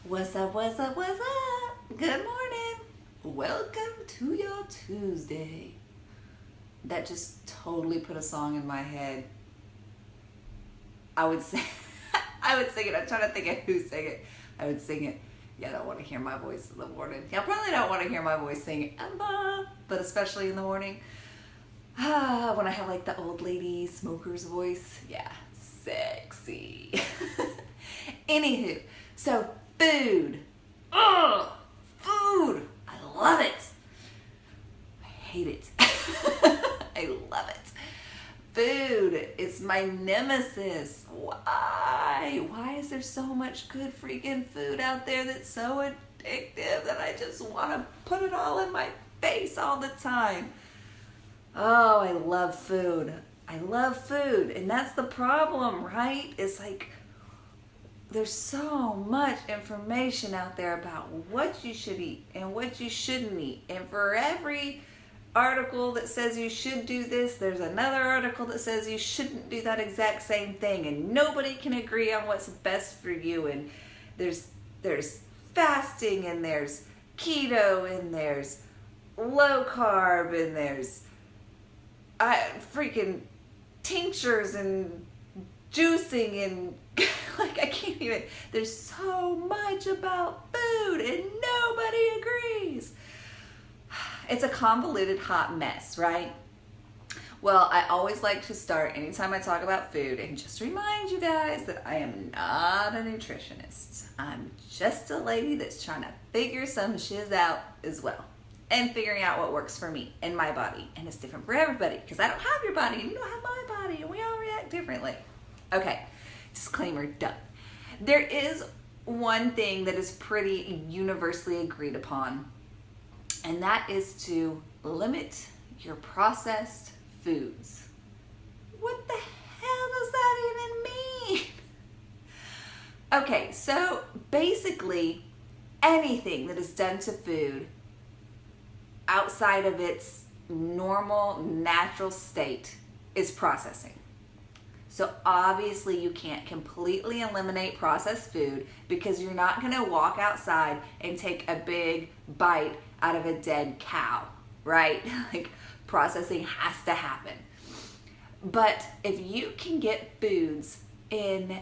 What's up, what's up, what's up? Good morning. Welcome to your Tuesday. That just totally put a song in my head. I would sing it. I'm trying to think of who sang it. I would sing it. Y'all don't want to hear my voice in the morning. Y'all probably don't want to hear my voice sing Emma, but especially in the morning. When I have like the old lady smoker's voice. Yeah, sexy. Anywho, so food. Ugh, food. I love it. I hate it. I love it. Food is my nemesis. Why? Why is there so much good freaking food out there that's so addictive that I just want to put it all in my face all the time? Oh, I love food. I love food. And that's the problem, right? It's like there's so much information out there about what you should eat and what you shouldn't eat. And for every article that says you should do this, there's another article that says you shouldn't do that exact same thing. And nobody can agree on what's best for you. And there's fasting, and there's keto, and there's low carb, and there's freaking tinctures and juicing and like I can't even, there's so much about food and nobody agrees. It's a convoluted hot mess, right? Well, I always like to start anytime I talk about food and just remind you guys that I am not a nutritionist. I'm just a lady that's trying to figure some shiz out as well. And figuring out what works for me and my body. And it's different for everybody because I don't have your body and you don't have my body and we all react differently. Okay, disclaimer done. There is one thing that is pretty universally agreed upon, and that is to limit your processed foods. What the hell does that even mean? Okay, so basically anything that is done to food outside of its normal, natural state is processing. So obviously you can't completely eliminate processed food because you're not gonna walk outside and take a big bite out of a dead cow, right? Like processing has to happen. But if you can get foods in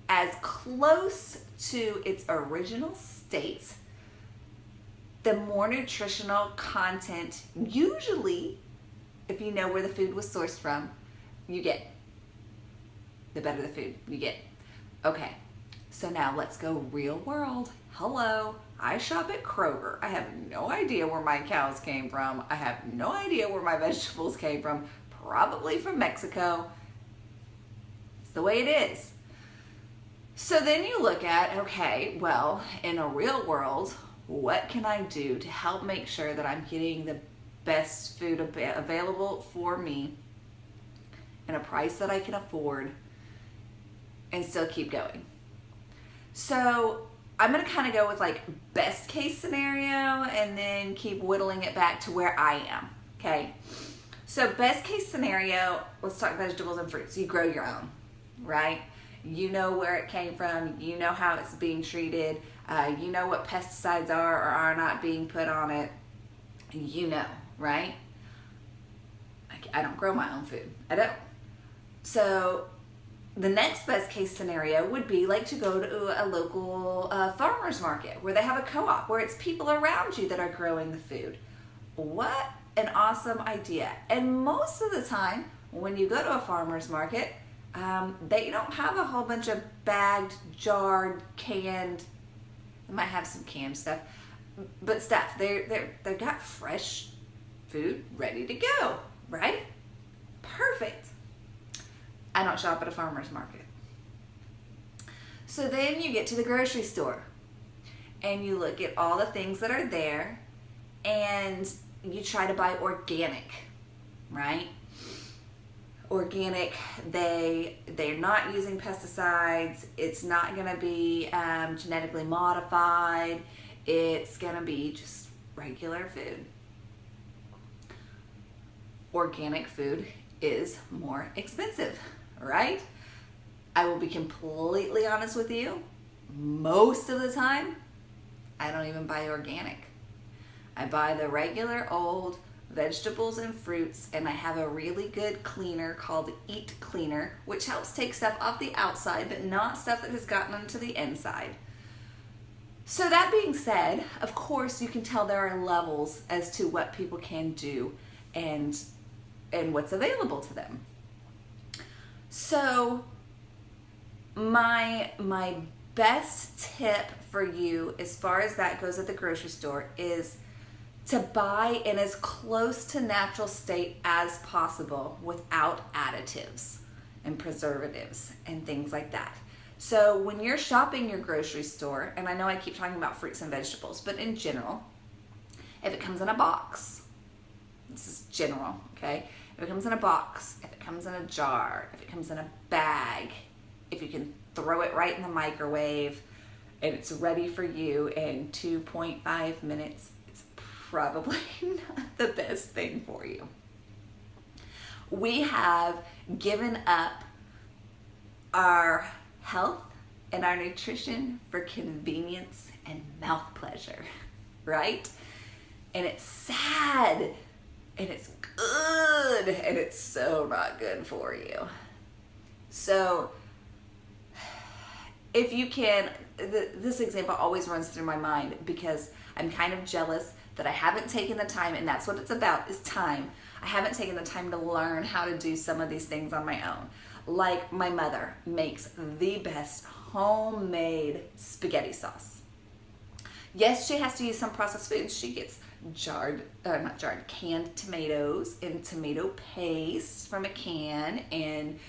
as close to its original state, the more nutritional content, usually, if you know where the food was sourced from, you get, the better the food you get. Okay, so now let's go real world. Hello, I shop at Kroger. I have no idea where my cows came from. I have no idea where my vegetables came from. Probably from Mexico. It's the way it is. So then you look at, okay, well, in a real world, what can I do to help make sure that I'm getting the best food available for me at a price that I can afford and still keep going? So I'm going to kind of go with like best case scenario and then keep whittling it back to where I am. Okay. So best case scenario, let's talk vegetables and fruits. You grow your own, right? You know where it came from. You know how it's being treated. You know what pesticides are or are not being put on it. You know, right? I don't grow my own food. I don't. So the next best case scenario would be like to go to a local farmer's market where they have a co-op, where it's people around you that are growing the food. What an awesome idea. And most of the time when you go to a farmer's market, they don't have a whole bunch of bagged, jarred, canned, they might have some canned stuff, but stuff. They've got fresh food ready to go, right? Perfect. I don't shop at a farmer's market. So then you get to the grocery store and you look at all the things that are there and you try to buy organic, right? Organic, they're not using pesticides. It's not going to be genetically modified. It's going to be just regular food. Organic food is more expensive, right? I will be completely honest with you. most of the time, I don't even buy organic. I buy the regular old vegetables and fruits, and I have a really good cleaner called Eat Cleaner, which helps take stuff off the outside, but not stuff that has gotten into the inside. So that being said, of course, you can tell there are levels as to what people can do and what's available to them. So my best tip for you as far as that goes at the grocery store is to buy in as close to natural state as possible without additives and preservatives and things like that. So when you're shopping your grocery store, and I know I keep talking about fruits and vegetables, but in general, if it comes in a box, this is general, okay? If it comes in a box, if it comes in a jar, if it comes in a bag, if you can throw it right in the microwave and it's ready for you in 2.5 minutes, it's probably not the best thing for you. We have given up our health and our nutrition for convenience and mouth pleasure, right? And it's sad, and it's good, and it's so not good for you. So if you can, this example always runs through my mind because I'm kind of jealous that I haven't taken the time, and that's what it's about, is time. I haven't taken the time to learn how to do some of these things on my own. Like my mother makes the best homemade spaghetti sauce. Yes, she has to use some processed foods. She gets canned tomatoes and tomato paste from a can, and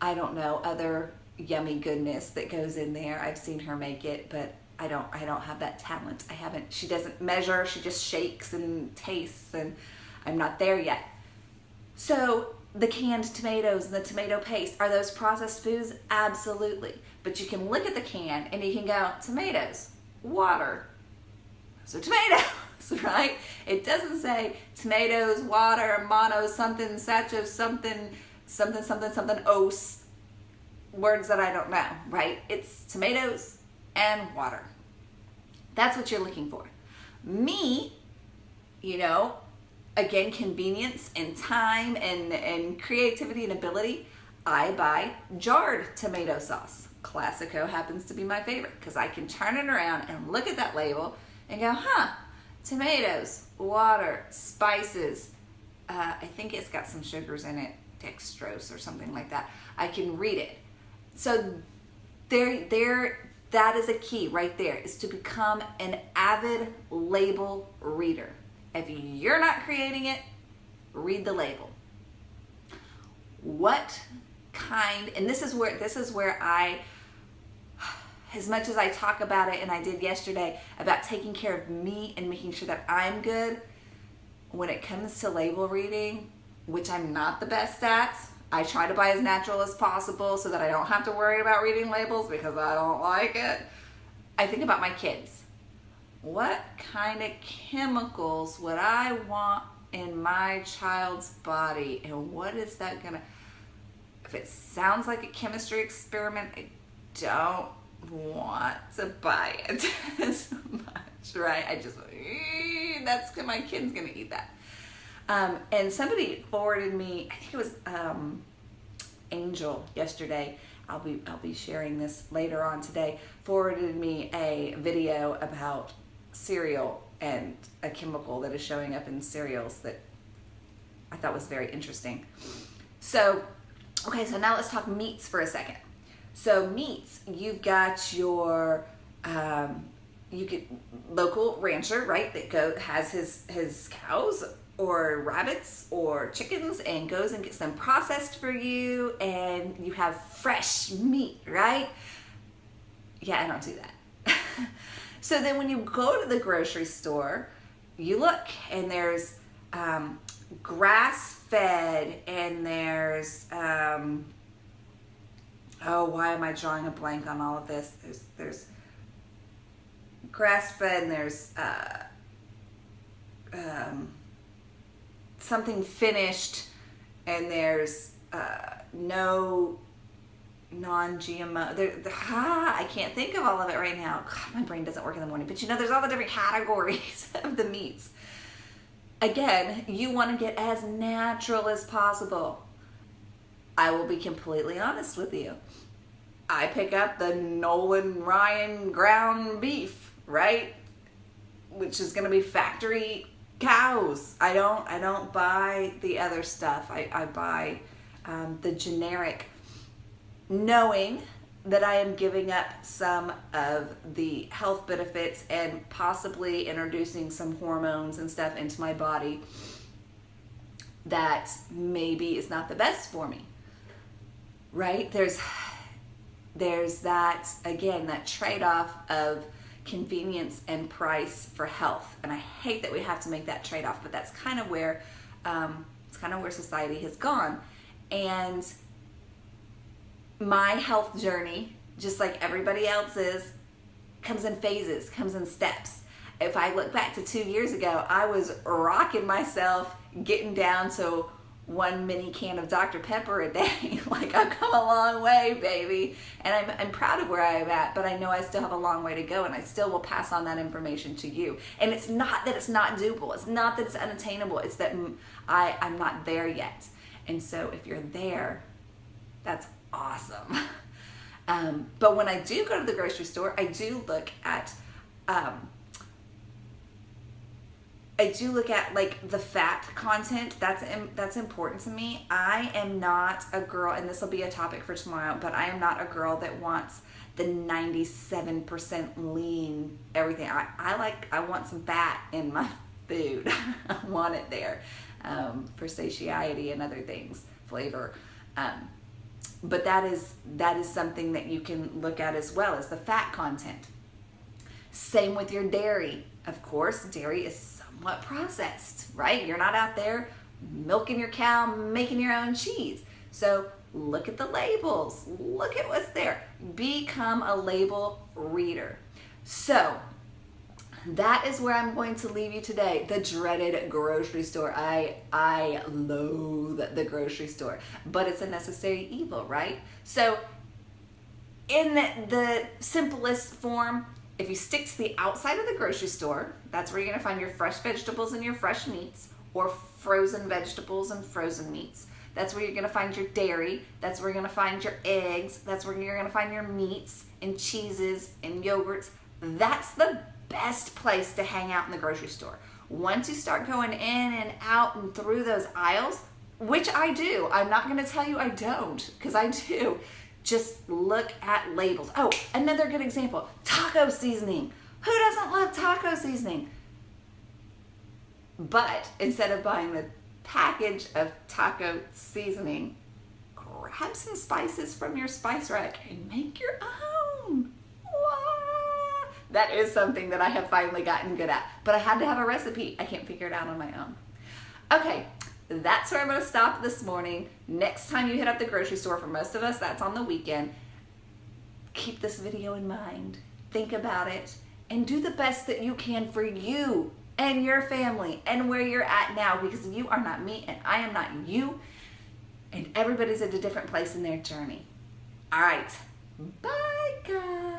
I don't know, other yummy goodness that goes in there. I've seen her make it, but I don't have that talent. She doesn't measure, she just shakes and tastes, and I'm not there yet. So the canned tomatoes and the tomato paste, are those processed foods? Absolutely. But you can look at the can and you can go, tomatoes, water, so tomatoes, right? It doesn't say tomatoes, water, mono, something, sacho, something, os, words that I don't know, right? It's tomatoes and water. That's what you're looking for. Me, again, convenience and time and creativity and ability, I buy jarred tomato sauce. Classico happens to be my favorite because I can turn it around and look at that label and go, tomatoes, water, spices. I think it's got some sugars in it, dextrose or something like that. I can read it. So that is a key right there, is to become an avid label reader. If you're not creating it, read the label. What kind, and this is where I, as much as I talk about it, and I did yesterday, about taking care of me and making sure that I'm good, when it comes to label reading, which I'm not the best at, I try to buy as natural as possible so that I don't have to worry about reading labels because I don't like it. I think about my kids. What kind of chemicals would I want in my child's body, and what is that gonna, if it sounds like a chemistry experiment, I don't want to buy it as much, right? I just, my kid's gonna eat that. And somebody forwarded me, I think it was Angel yesterday, I'll be sharing this later on today, forwarded me a video about cereal and a chemical that is showing up in cereals that I thought was very interesting. So, okay, so now let's talk meats for a second. So meats, you've got your local rancher, right, that has his cows or rabbits or chickens and goes and gets them processed for you, and you have fresh meat, right? Yeah, I don't do that. So then when you go to the grocery store, you look and there's grass-fed, and there's why am I drawing a blank on all of this? There's grass-fed, and there's something finished, and there's no non-GMO. I can't think of all of it right now. God, my brain doesn't work in the morning. But you know, there's all the different categories of the meats. Again, you want to get as natural as possible. I will be completely honest with you. I pick up the Nolan Ryan ground beef, right? Which is going to be factory cows. I don't buy the other stuff. I buy the generic, knowing that I am giving up some of the health benefits and possibly introducing some hormones and stuff into my body that maybe is not the best for me, right? There's that, again, that trade-off of convenience and price for health. And I hate that we have to make that trade-off, but that's kind of where society has gone. And my health journey, just like everybody else's, comes in phases, comes in steps. If I look back to 2 years ago, I was rocking myself, getting down to 1 mini can of Dr. Pepper a day. Like, I've come a long way, baby. And I'm proud of where I'm at, but I know I still have a long way to go, and I still will pass on that information to you. And it's not that it's not doable. It's not that it's unattainable. It's that I'm not there yet. And so if you're there, that's awesome. But when I do go to the grocery store, I do look at like the fat content. That's important to me. I am not a girl, and this will be a topic for tomorrow, but I am not a girl that wants the 97% lean everything. I want some fat in my food. I want it there for satiety and other things, flavor. But that is something that you can look at as well, as the fat content. Same with your dairy. Of course, dairy is somewhat processed, right? You're not out there milking your cow, making your own cheese. So look at the labels. Look at what's there. Become a label reader. So that is where I'm going to leave you today. The dreaded grocery store. I loathe the grocery store, but it's a necessary evil, right? So in the simplest form, if you stick to the outside of the grocery store, that's where you're going to find your fresh vegetables and your fresh meats, or frozen vegetables and frozen meats. That's where you're going to find your dairy. That's where you're going to find your eggs. That's where you're going to find your meats and cheeses and yogurts. That's the best place to hang out in the grocery store. Once you start going in and out and through those aisles, which I do, I'm not going to tell you I don't, because I do, just look at labels. Oh, another good example, taco seasoning. Who doesn't love taco seasoning? But instead of buying the package of taco seasoning, grab some spices from your spice rack and make your own. That is something that I have finally gotten good at, but I had to have a recipe. I can't figure it out on my own. Okay, that's where I'm going to stop this morning. Next time you hit up the grocery store, for most of us, that's on the weekend. Keep this video in mind. Think about it and do the best that you can for you and your family and where you're at now, because you are not me and I am not you, and everybody's at a different place in their journey. All right, bye guys.